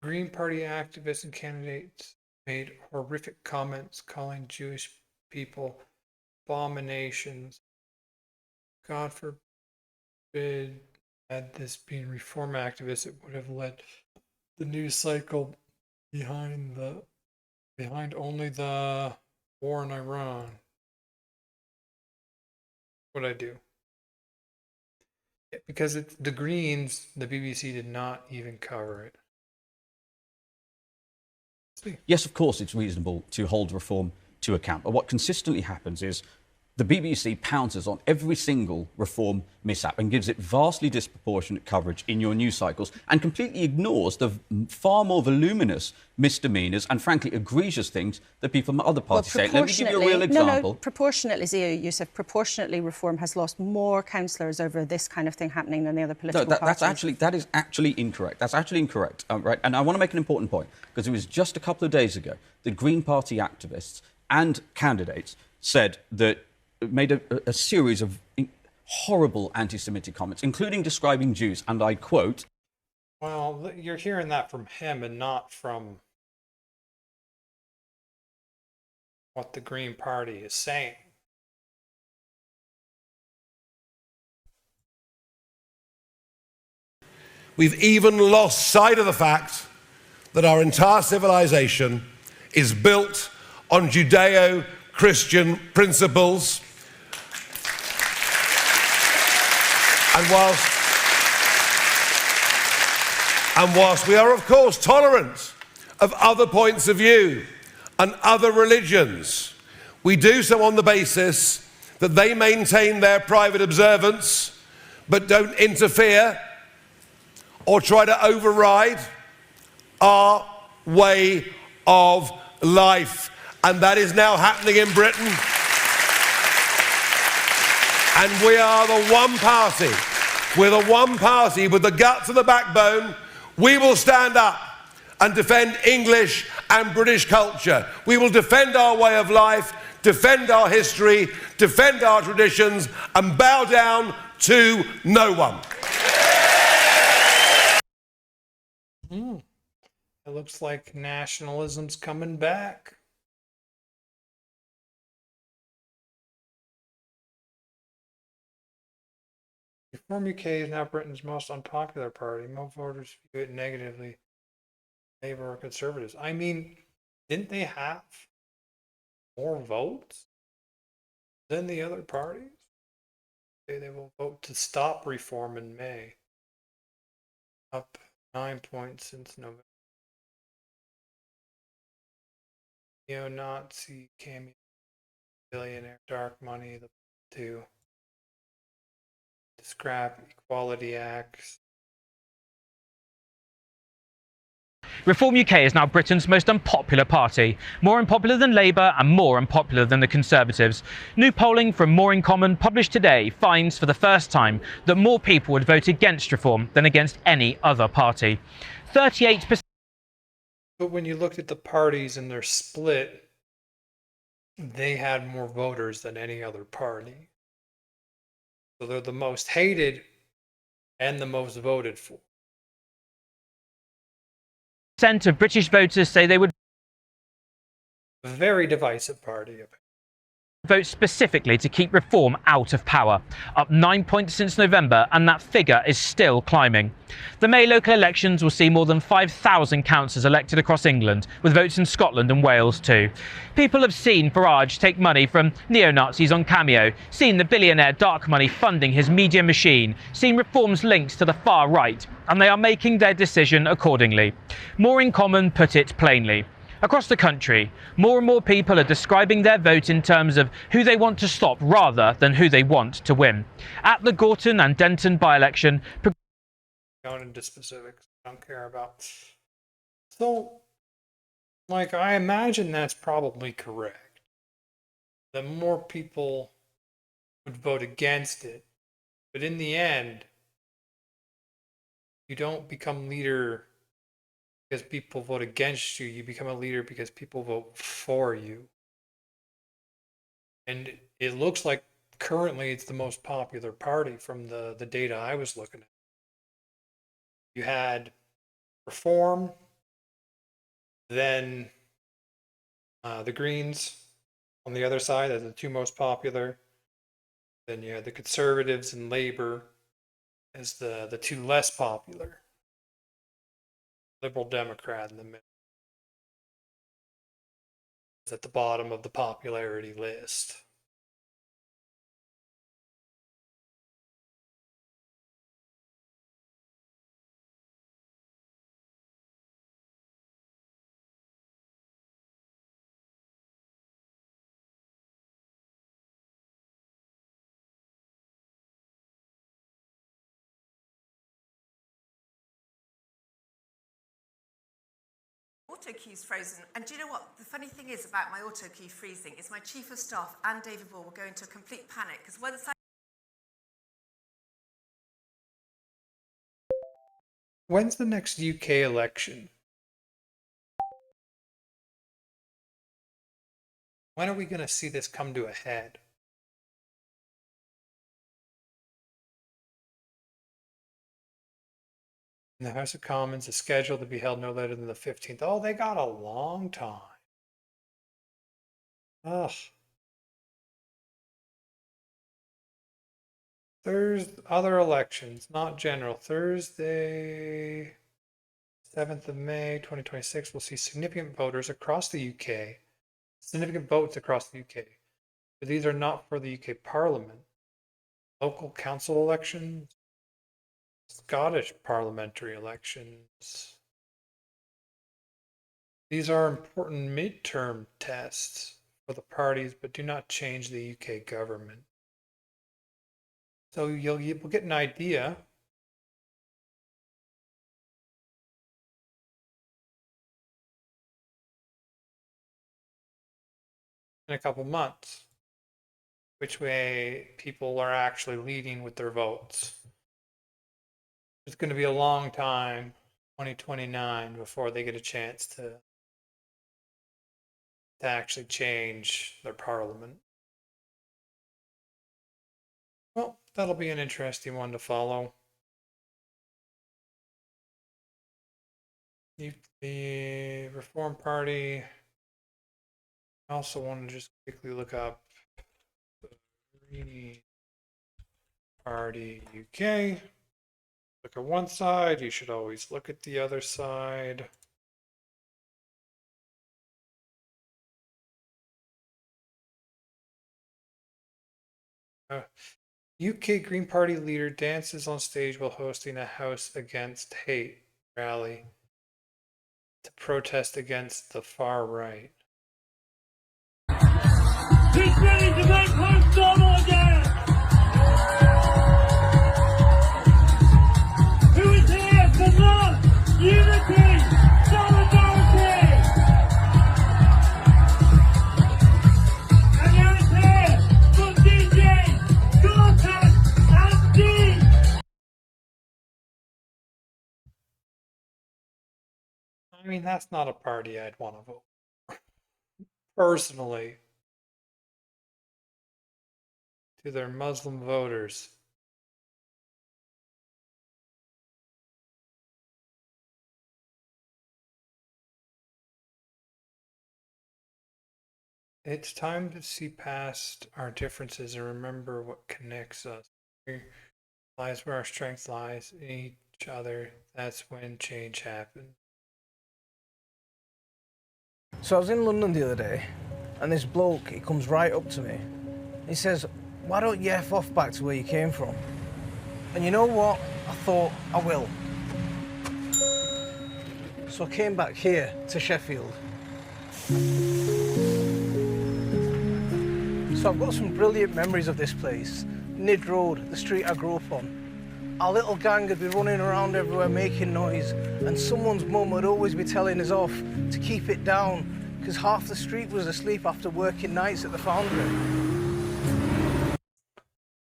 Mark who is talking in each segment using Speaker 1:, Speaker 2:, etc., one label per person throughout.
Speaker 1: Green Party activists and candidates made horrific comments calling Jewish people abominations. God forbid, had this been reform activists, it would have led the news cycle behind only the war in Iran. What'd I do? Yeah, because it's the Greens, the BBC did not even cover it.
Speaker 2: Yes, of course, it's reasonable to hold reform to account. But what consistently happens is the BBC pounces on every single reform mishap and gives it vastly disproportionate coverage in your news cycles and completely ignores the far more voluminous misdemeanours and, frankly, egregious things that people from other parties say. Let me give you a real example.
Speaker 3: No, proportionately, Zia Youssef, proportionately reform has lost more councillors over this kind of thing happening than the other political parties.
Speaker 2: That is actually incorrect. That's actually incorrect, right? And I want to make an important point, because it was just a couple of days ago that Green Party activists and candidates said that made a series of horrible anti-Semitic comments, including describing Jews, and I quote...
Speaker 1: Well, you're hearing that from him and not from what the Green Party is saying.
Speaker 4: We've even lost sight of the fact that our entire civilization is built on Judeo-Christian principles. And whilst we are, of course, tolerant of other points of view and other religions, we do so on the basis that they maintain their private observance but don't interfere or try to override our way of life. And that is now happening in Britain. And we are the one party, we're the one party with the guts and the backbone. We will stand up and defend English and British culture. We will defend our way of life, defend our history, defend our traditions, and bow down to no one.
Speaker 1: It looks like nationalism's coming back. Reform UK is now Britain's most unpopular party. Most voters view it negatively. Labour or Conservatives. I mean, didn't they have more votes than the other parties? They will vote to stop reform in May. Up 9 points since November. Neo-Nazi cameo, billionaire, dark money, the two. Scrap Equality Acts.
Speaker 5: Reform UK is now Britain's most unpopular party, more unpopular than Labour and more unpopular than the Conservatives. New polling from More in Common published today finds for the first time that more people would vote against reform than against any other party. 38%.
Speaker 1: But when you looked at the parties and their split, they had more voters than any other party. So they're the most hated and the most voted for.
Speaker 5: % of British voters say they would
Speaker 1: A very divisive party.
Speaker 5: vote specifically to keep reform out of power, up 9 points since November, and that figure is still climbing. The May local elections will see more than 5,000 councillors elected across England, with votes in Scotland and Wales too. People have seen Farage take money from neo-Nazis on Cameo, seen the billionaire dark money funding his media machine, seen reforms linked to the far right, and they are making their decision accordingly. More in Common put it plainly. Across the country, more and more people are describing their vote in terms of who they want to stop rather than who they want to win. At the Gorton and Denton by-election...
Speaker 1: Going into specifics, I don't care about. So, like, I imagine that's probably correct. That more people would vote against it. But in the end, you don't become leader because people vote against you. You become a leader because people vote for you. And it looks like currently it's the most popular party from the data I was looking at. You had Reform, Then the Greens on the other side are the two most popular. Then you have the Conservatives and Labor as the two less popular. Liberal Democrat in the middle is at the bottom of the popularity list.
Speaker 6: Auto queue's frozen. And do you know what? The funny thing is about my auto queue freezing is my chief of staff and David Ball will go into a complete panic because once I...
Speaker 1: When's the next UK election? When are we going to see this come to a head? In the House of Commons is scheduled to be held no later than the 15th. Oh, they got a long time. Ugh. Thursday, other elections, not general. Thursday, 7th of May, 2026, we'll see significant voters across the UK. Significant votes across the UK. But these are not for the UK Parliament. Local council elections, Scottish parliamentary elections. These are important midterm tests for the parties, but do not change the UK government. So you'll get an idea. In a couple months, which way people are actually leading with their votes. It's going to be a long time, 2029, before they get a chance to actually change their parliament. Well, that'll be an interesting one to follow. The Reform Party. I also want to just quickly look up the Green Party UK. Look at one side, you should always look at the other side. UK Green Party leader dances on stage while hosting a House Against Hate rally to protest against the far right.
Speaker 7: He's ready to make homes normal again! Who is here for love, unity, solidarity? And who is here for DJ, Gortat and Dean?
Speaker 1: I mean, that's not a party I'd want to vote. Personally. To their Muslim voters. It's time to see past our differences and remember what connects us. Lies where our strength lies in each other. That's when change happens.
Speaker 8: So I was in London the other day, and this bloke, he comes right up to me. He says, "Why don't you F off back to where you came from?" And you know what? I thought, I will. So I came back here to Sheffield. So I've got some brilliant memories of this place. Nid Road, the street I grew up on. Our little gang would be running around everywhere making noise, and someone's mum would always be telling us off to keep it down, because half the street was asleep after working nights at the foundry.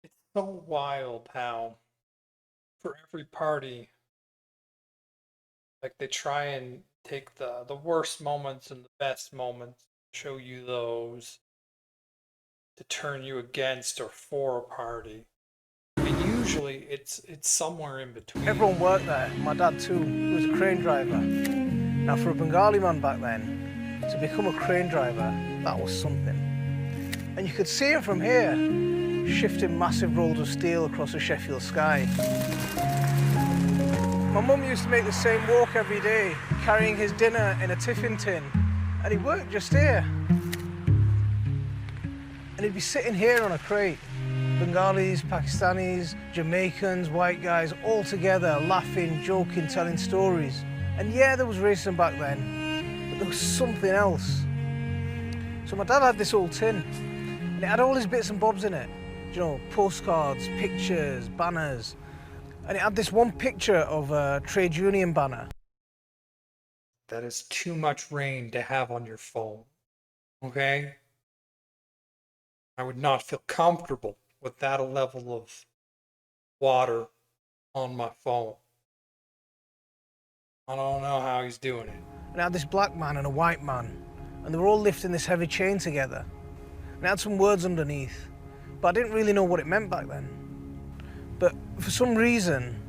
Speaker 1: It's so wild how for every party, like they try and take the worst moments and the best moments, show you those to turn you against or for a party. I mean, usually it's somewhere in between.
Speaker 8: Everyone worked there. My dad too. He was a crane driver. Now, for a Bengali man back then, to become a crane driver, that was something. And you could see him from here, shifting massive rolls of steel across the Sheffield sky. My mum used to make the same walk every day, carrying his dinner in a tiffin tin, and he worked just here. And he'd be sitting here on a crate. Bengalis, Pakistanis, Jamaicans, white guys, all together, laughing, joking, telling stories. And yeah, there was racism back then, but there was something else. So my dad had this old tin, and it had all his bits and bobs in it. You know, postcards, pictures, banners. And it had this one picture of a trade union banner.
Speaker 1: That is too much rain to have on your phone. Okay? I would not feel comfortable with that level of water on my phone. I don't know how he's doing it.
Speaker 8: And it had this black man and a white man, and they were all lifting this heavy chain together. And it had some words underneath, but I didn't really know what it meant back then. But for some reason,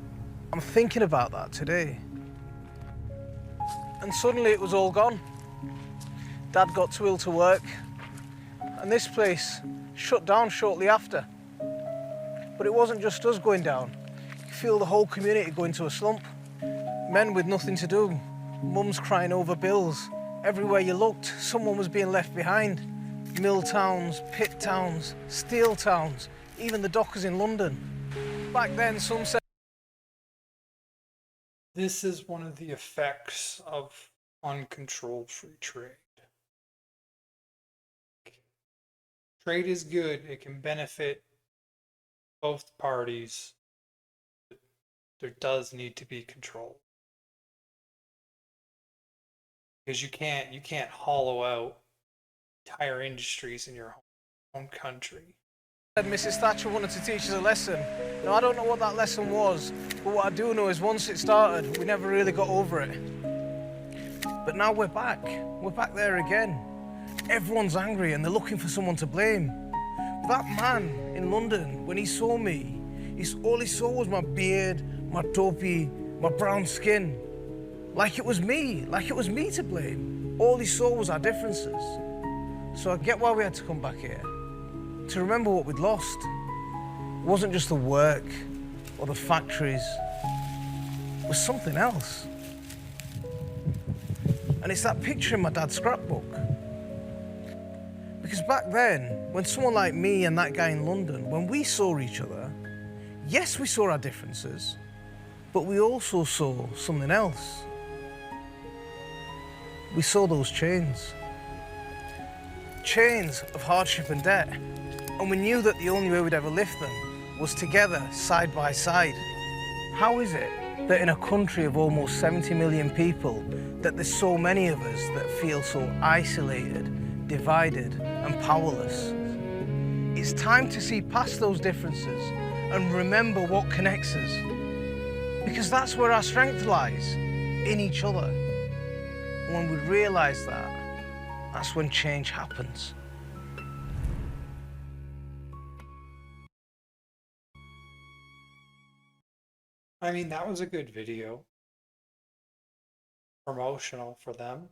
Speaker 8: I'm thinking about that today. And suddenly it was all gone. Dad got too ill to work, and this place shut down shortly after. But it wasn't just us going down. You could feel the whole community going to a slump. Men with nothing to do, mums crying over bills. Everywhere you looked, someone was being left behind. Mill towns, pit towns, steel towns, even the dockers in London. Back then, some said...
Speaker 1: This is one of the effects of uncontrolled free trade. Trade is good, it can benefit both parties. There does need to be control. Because you can't hollow out entire industries in your own country.
Speaker 8: Mrs. Thatcher wanted to teach us a lesson. Now, I don't know what that lesson was, but what I do know is once it started, we never really got over it. But now we're back. We're back there again. Everyone's angry and they're looking for someone to blame. But that man in London, when he saw me, all he saw was my beard, my dopey, my brown skin. Like it was me to blame. All he saw was our differences. So I get why we had to come back here, to remember what we'd lost. It wasn't just the work or the factories, it was something else. And it's that picture in my dad's scrapbook. Because back then, when someone like me and that guy in London, when we saw each other, yes, we saw our differences, but we also saw something else. We saw those chains. Chains of hardship and debt. And we knew that the only way we'd ever lift them was together, side by side. How is it that in a country of almost 70 million people, that there's so many of us that feel so isolated, divided, and powerless? It's time to see past those differences and remember what connects us. Because that's where our strength lies, in each other. And when we realise that, that's when change happens.
Speaker 1: I mean, that was a good video. Promotional for them.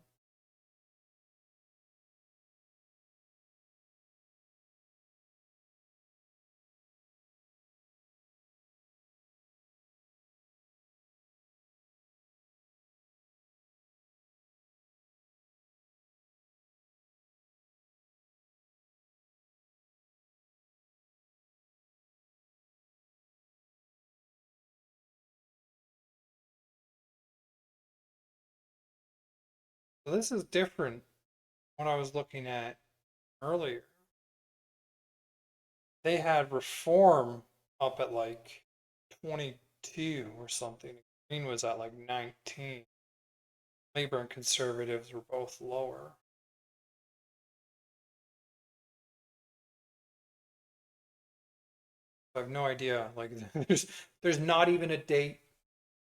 Speaker 1: So this is different from what I was looking at earlier. They had reform up at like 22 or something. Green was at like 19. Labor and conservatives were both lower. I have no idea. Like there's not even a date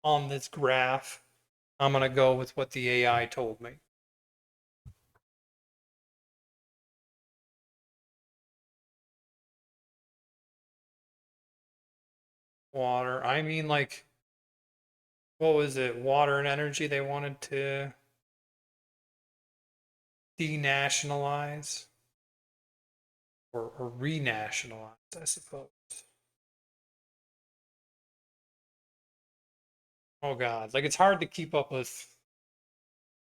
Speaker 1: on this graph. I'm gonna go with what the AI told me. Water. I mean, like, what was it? Water and energy they wanted to denationalize or renationalize, I suppose. Oh God, like it's hard to keep up with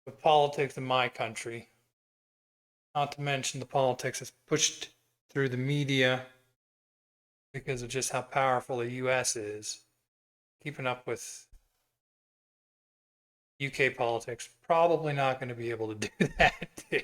Speaker 1: the politics in my country. Not to mention the politics that's pushed through the media because of just how powerful the US is. Keeping up with UK politics, probably not going to be able to do that too.